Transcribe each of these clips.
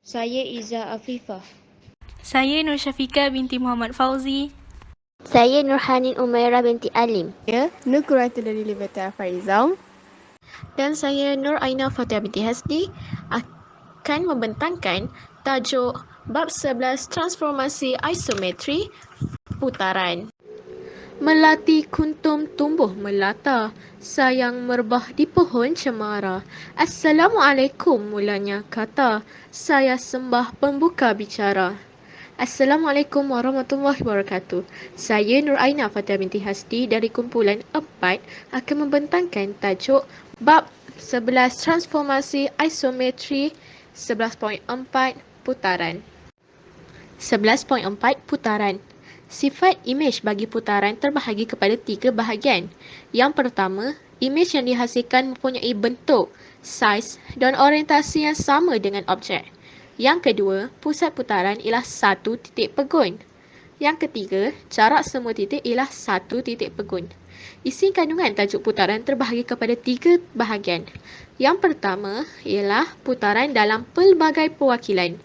Saya Iza Afifah. Saya Nur Syafiqah binti Muhammad Fauzi. Saya Nurhanin Umairah binti Alim. Saya Nur Quratul dari Liberta Faizal. Dan saya Nur Aina Fatia binti Hasdi akan membentangkan tajuk Bab 11 Transformasi Isometri Putaran. Melati kuntum tumbuh melata, sayang merbah di pohon cemara. Assalamualaikum mulanya kata, saya sembah pembuka bicara. Assalamualaikum warahmatullahi wabarakatuh. Saya Nur Aina Fatia binti Hasdi dari kumpulan 4 akan membentangkan tajuk Bab 11 Transformasi Isometri 11.4 Putaran. 11.4 Putaran. Sifat imej bagi putaran terbahagi kepada 3 bahagian. Yang pertama, imej yang dihasilkan mempunyai bentuk, saiz dan orientasi yang sama dengan objek. Yang kedua, pusat putaran ialah satu titik pegun. Yang ketiga, jarak semua titik ialah satu titik pegun. Isi kandungan tajuk putaran terbahagi kepada 3 bahagian. Yang pertama ialah putaran dalam pelbagai perwakilan.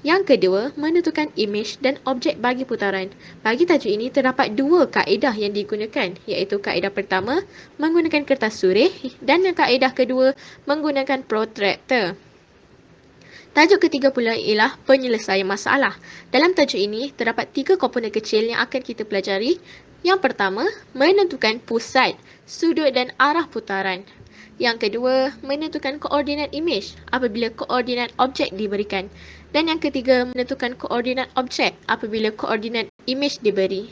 Yang kedua, menentukan imej dan objek bagi putaran. Bagi tajuk ini, terdapat 2 kaedah yang digunakan, iaitu kaedah pertama, menggunakan kertas surih dan yang kaedah kedua, menggunakan protractor. Tajuk ketiga pula ialah penyelesaian masalah. Dalam tajuk ini, terdapat 3 komponen kecil yang akan kita pelajari. Yang pertama, menentukan pusat, sudut dan arah putaran. Yang kedua, menentukan koordinat imej apabila koordinat objek diberikan. Dan yang ketiga, menentukan koordinat objek apabila koordinat imej diberi.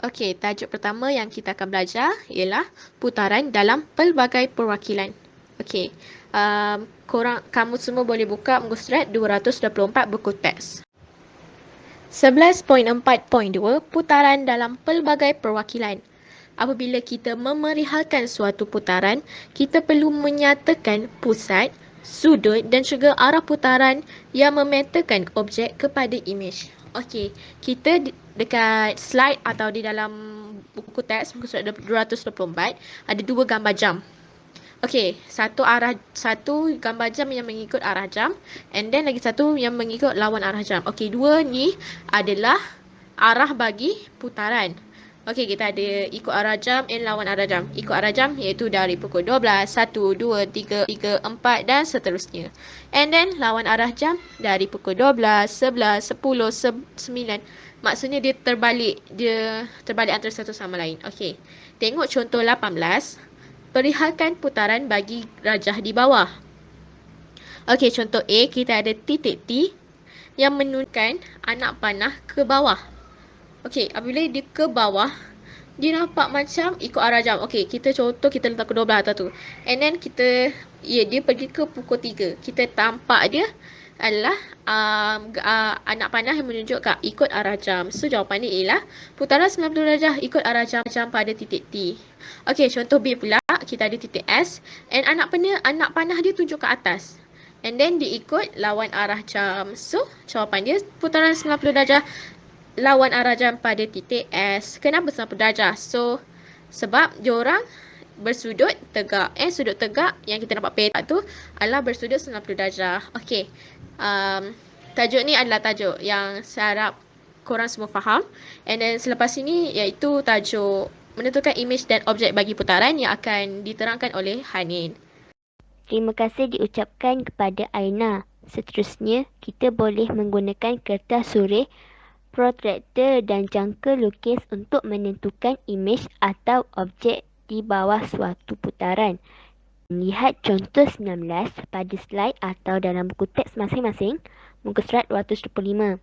Okey, tajuk pertama yang kita akan belajar ialah putaran dalam pelbagai perwakilan. Okey, kamu semua boleh buka muka surat 224 buku teks. 11.4.2 Putaran dalam pelbagai perwakilan. Apabila kita memerihalkan suatu putaran, kita perlu menyatakan pusat, sudut dan juga arah putaran yang memetakan objek kepada imej. Okey, kita dekat slide atau di dalam buku teks muka surat 224 ada 2 gambar jam. Okey, satu gambar jam yang mengikut arah jam and then lagi satu yang mengikut lawan arah jam. Okey, 2 ni adalah arah bagi putaran. Okey, kita ada ikut arah jam and lawan arah jam. Ikut arah jam iaitu dari pukul 12, 1, 2, 3, 4 dan seterusnya. And then lawan arah jam dari pukul 12, 11, 10, 9. Maksudnya dia terbalik antara satu sama lain. Okey. Tengok contoh 18. Perihalkan putaran bagi rajah di bawah. Okey, contoh A, kita ada titik T yang menunjukkan anak panah ke bawah. Okey, apabila dia ke bawah, dia nampak macam ikut arah jam. Okey, kita letak ke 12 atas tu. And then dia pergi ke pukul 3. Kita tampak dia adalah anak panah yang menunjuk ikut arah jam. So, jawapan dia ialah putaran 90 darjah ikut arah jam pada titik T. Okey, contoh B pula, kita ada titik S and anak panah dia tunjuk ke atas. And then dia ikut lawan arah jam. So, jawapan dia putaran 90 darjah lawan arah jam pada titik S. Kenapa 90 darjah? So, sebab diorang bersudut tegak. Sudut tegak yang kita nampak petak tu adalah bersudut 90 darjah. Okey. Tajuk ni adalah tajuk yang saya harap korang semua faham. And then selepas ini iaitu tajuk menentukan imej dan objek bagi putaran yang akan diterangkan oleh Hanin. Terima kasih diucapkan kepada Aina. Seterusnya, kita boleh menggunakan kertas surih, protractor dan jangka lukis untuk menentukan imej atau objek di bawah suatu putaran. Lihat contoh 19 pada slide atau dalam buku teks masing-masing, muka surat 225.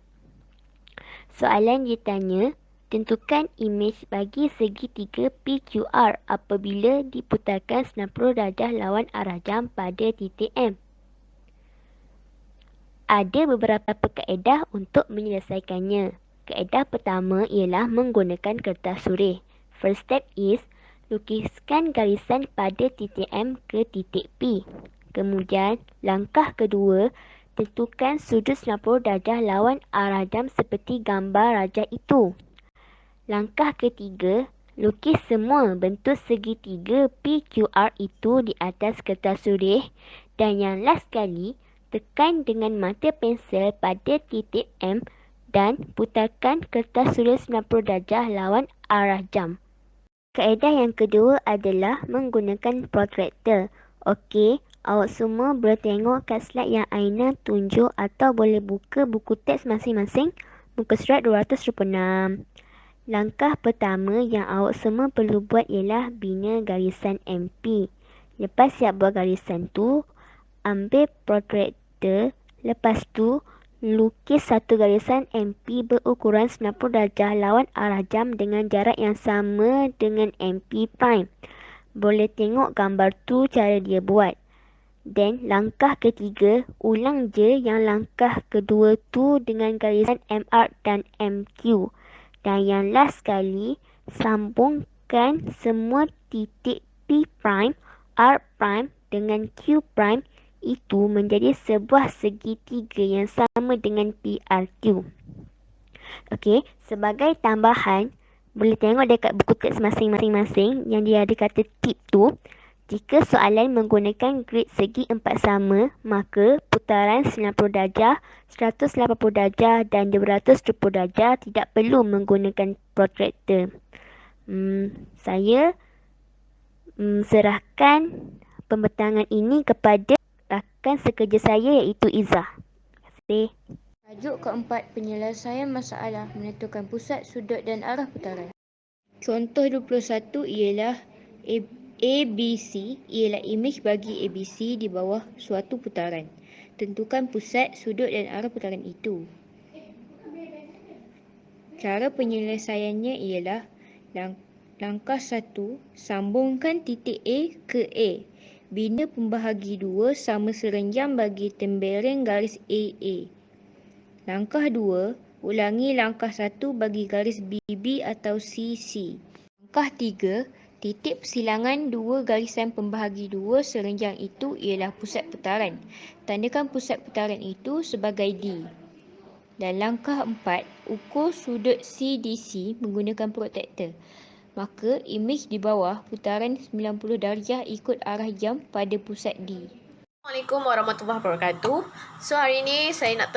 Soalan ditanya, tentukan imej bagi segitiga PQR apabila diputarkan 90 darjah lawan arah jam pada titik M. Ada beberapa kaedah untuk menyelesaikannya. Kaedah pertama ialah menggunakan kertas surih. First step is, lukiskan garisan pada titik M ke titik P. Kemudian, langkah kedua, tentukan sudut 90 darjah lawan arah jam seperti gambar rajah itu. Langkah ketiga, lukis semua bentuk segitiga PQR itu di atas kertas surih. Dan yang last sekali, tekan dengan mata pensel pada titik M dan putarkan kertas suria 90 darjah lawan arah jam. Kaedah yang kedua adalah menggunakan protractor. Okey, awak semua boleh tengok kat slide yang Aina tunjuk atau boleh buka buku teks masing-masing muka surat 226. Langkah pertama yang awak semua perlu buat ialah bina garisan MP. Lepas siap buat garisan tu, ambil protractor. Lepas tu, lukis satu garisan MP berukuran 90 darjah lawan arah jam dengan jarak yang sama dengan MP prime. Boleh tengok gambar tu cara dia buat. Dan langkah ketiga, ulang je yang langkah kedua tu dengan garisan MR dan MQ. Dan yang last sekali, sambungkan semua titik P prime, R prime dengan Q prime itu menjadi sebuah segitiga yang sama dengan PRQ. Okey, sebagai tambahan, boleh tengok dekat buku teks masing-masing yang dia ada kata tip tu. Jika soalan menggunakan grid segi empat sama, maka putaran 90 darjah, 180 darjah dan 270 darjah tidak perlu menggunakan protractor. Saya serahkan pembentangan ini kepada rakan sekerja saya iaitu Izzah. Terima kasih. Tajuk keempat, penyelesaian masalah menentukan pusat, sudut dan arah putaran. Contoh 21 ialah ABC ialah imej bagi ABC di bawah suatu putaran. Tentukan pusat, sudut dan arah putaran itu. Cara penyelesaiannya ialah langkah 1, sambungkan titik A ke A. Bina pembahagi 2 sama serenjam bagi tembereng garis AA. Langkah 2, ulangi langkah 1 bagi garis BB atau CC. Langkah 3, titik persilangan 2 garisan pembahagi 2 serenjang itu ialah pusat putaran. Tandakan pusat putaran itu sebagai D. Dan langkah 4, ukur sudut CDC menggunakan protractor. Maka imej di bawah putaran 90 darjah ikut arah jam pada pusat D. Assalamualaikum warahmatullahi wabarakatuh. So hari ni saya nak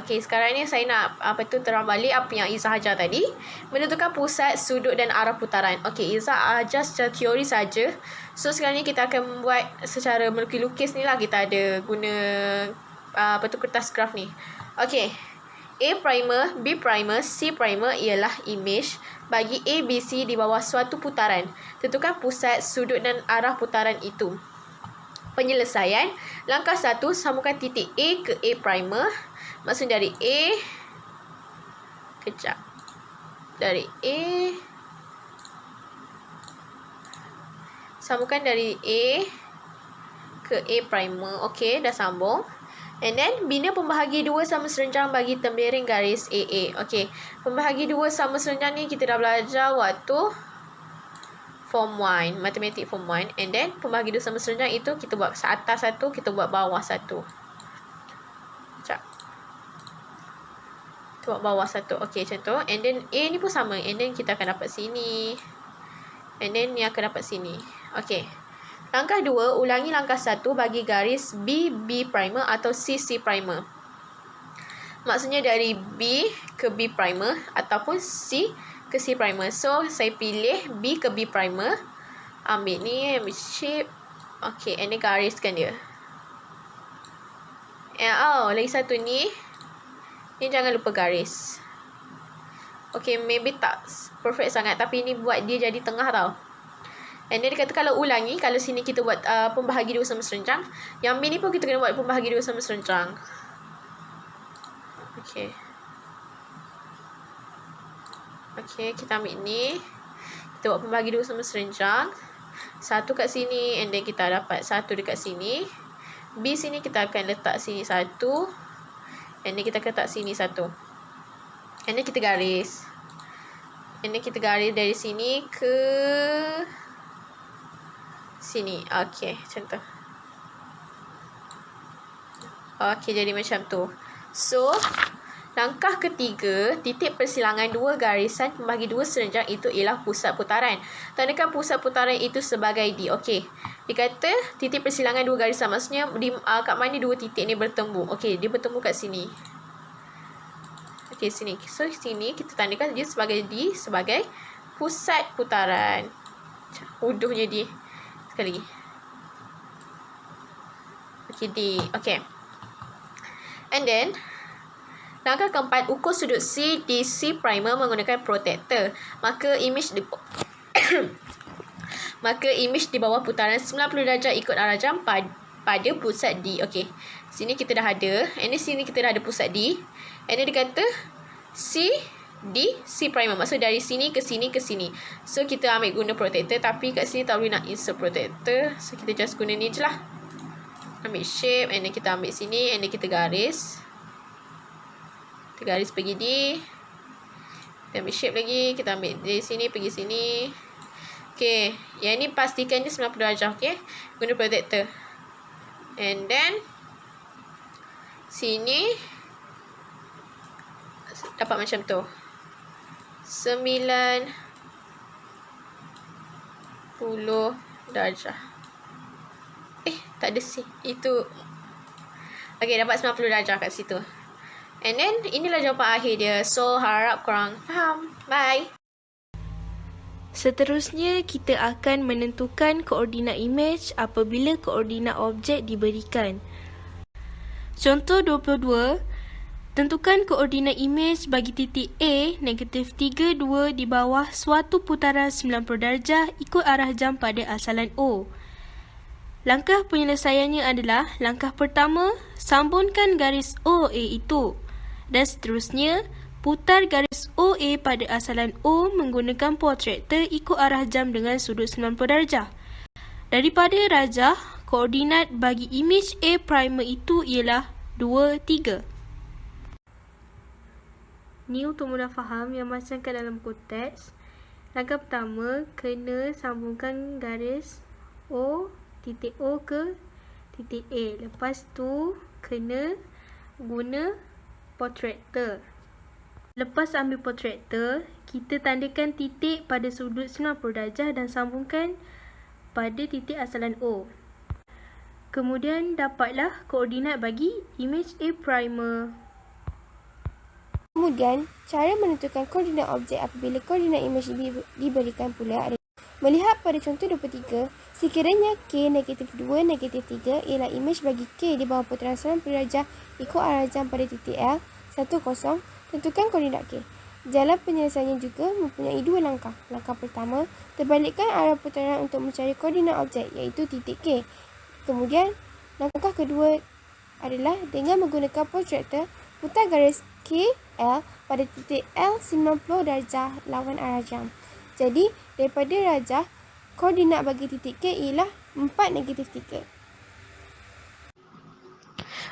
sekarang ni saya nak terang balik apa yang Izzah ajar tadi, menentukan pusat, sudut dan arah putaran. Okey, Izzah ajar secara teori saja. So sekarang ni kita akan buat secara melukis-lukis ni lah. Kita ada guna kertas graf ni. Okey. A primer, B primer, C primer ialah imej bagi A, B, C di bawah suatu putaran. Tentukan pusat, sudut dan arah putaran itu. Penyelesaian, langkah 1, sambungkan titik A ke A primer. Maksudnya dari A, sambungkan dari A ke A primer. Okey, dah sambung. And then, bina pembahagi 2 sama serenjang bagi tembereng garis AA. Okey, pembahagi 2 sama serenjang ni kita dah belajar waktu Form 1, Matematik Form 1. And then, pembahagi 2 sama serenjang itu kita buat atas satu, kita buat bawah satu. Sekejap. Kita buat bawah satu. Okey, macam tu. And then, A ni pun sama. And then, kita akan dapat sini. And then, ni akan dapat sini. Okey. Langkah 2, ulangi langkah 1 bagi garis B primer atau C primer. Maksudnya dari B ke B primer ataupun C ke C primer. So, saya pilih B ke B primer. Ambil ni, ambil shape. Okey, ini gariskan dia. Lagi satu ni. Ni jangan lupa garis. Okey, maybe tak perfect sangat. Tapi ni buat dia jadi tengah tau. And then dia kata kalau ulangi, kalau sini kita buat pembahagi 2 sama serenjang. Yang B ni pun kita kena buat pembahagi 2 sama serenjang. Okey. Okey, kita ambil ni. Kita buat pembahagi 2 sama serenjang. Satu kat sini, and then kita dapat satu dekat sini. B sini kita akan letak sini satu. And then kita letak sini satu. And then kita garis. And then kita garis dari sini ke sini. Okey, macam tu. Okey, jadi macam tu. So, Langkah ketiga, titik persilangan dua garisan pembagi dua serenjang itu ialah pusat putaran. Tandakan pusat putaran itu sebagai D. Okey. Dia kata titik persilangan dua garisan. Maksudnya kat mana dua titik ni bertemu. Okey, dia bertemu kat sini. Okey, sini. So, sini kita tandakan dia sebagai D, sebagai pusat putaran. Uduhnya D. Sekali lagi. Okey, D. Okey. And then, langkah keempat, ukur sudut C di C primer menggunakan protektor. Maka imej di bawah putaran 90 darjah ikut arah jam pada pusat D. Okey. Sini kita dah ada. And sini kita dah ada pusat D. And dia kata C di C primer. Maksud dari sini ke sini ke sini. So kita ambil guna protektor, tapi kat sini tak boleh nak insert protektor. So kita just guna ni je lah. Ambil shape and then kita ambil sini and then kita garis. Kita garis pergi D. Kita ambil shape lagi. Kita ambil dari sini pergi sini. Okay. Yang ni pastikan dia 90 darjah. Okay. Guna protektor. And then sini dapat macam tu. 90 darjah. Tak ada C. Itu. Okay. Dapat 90 darjah kat situ. And then, inilah jawapan akhir dia. So, harap korang faham. Bye. Seterusnya, kita akan menentukan koordinat imej apabila koordinat objek diberikan. Contoh 22, tentukan koordinat imej bagi titik A, -3, 2 di bawah suatu putaran 90 darjah ikut arah jam pada asalan O. Langkah penyelesaiannya adalah, langkah pertama, sambungkan garis OA itu. Dan seterusnya, putar garis OA pada asalan O menggunakan protractor ikut arah jam dengan sudut 90 darjah. Daripada rajah, koordinat bagi imej A primer itu ialah 2, 3. Ni untuk mudah faham yang macam kat dalam konteks. Langkah pertama, kena sambungkan garis O, titik O ke titik A. Lepas tu, kena guna protractor. Lepas ambil protractor, kita tandakan titik pada sudut 90 darjah dan sambungkan pada titik asalan O. Kemudian dapatlah koordinat bagi imej A primer. Kemudian, cara menentukan koordinat objek apabila koordinat imej diberikan pula adalah melihat pada contoh 23, sekiranya K -2, -3 ialah imej bagi K di bawah putaran 90 darjah ikut arah jam pada titik L, 10, tentukan koordinat K. Jalan penyelesaiannya juga mempunyai dua langkah. Langkah pertama, terbalikkan arah putaran untuk mencari koordinat objek iaitu titik K. Kemudian, langkah kedua adalah dengan menggunakan protractor, putar garis KL pada titik L 90 darjah lawan arah jam. Jadi, daripada rajah, koordinat bagi titik K ialah 4, -3.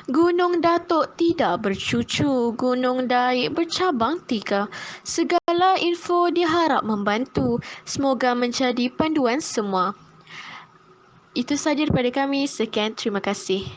Gunung Datuk tidak bercucu, Gunung Daik bercabang 3. Segala info diharap membantu. Semoga menjadi panduan semua. Itu sahaja daripada kami. Sekian, terima kasih.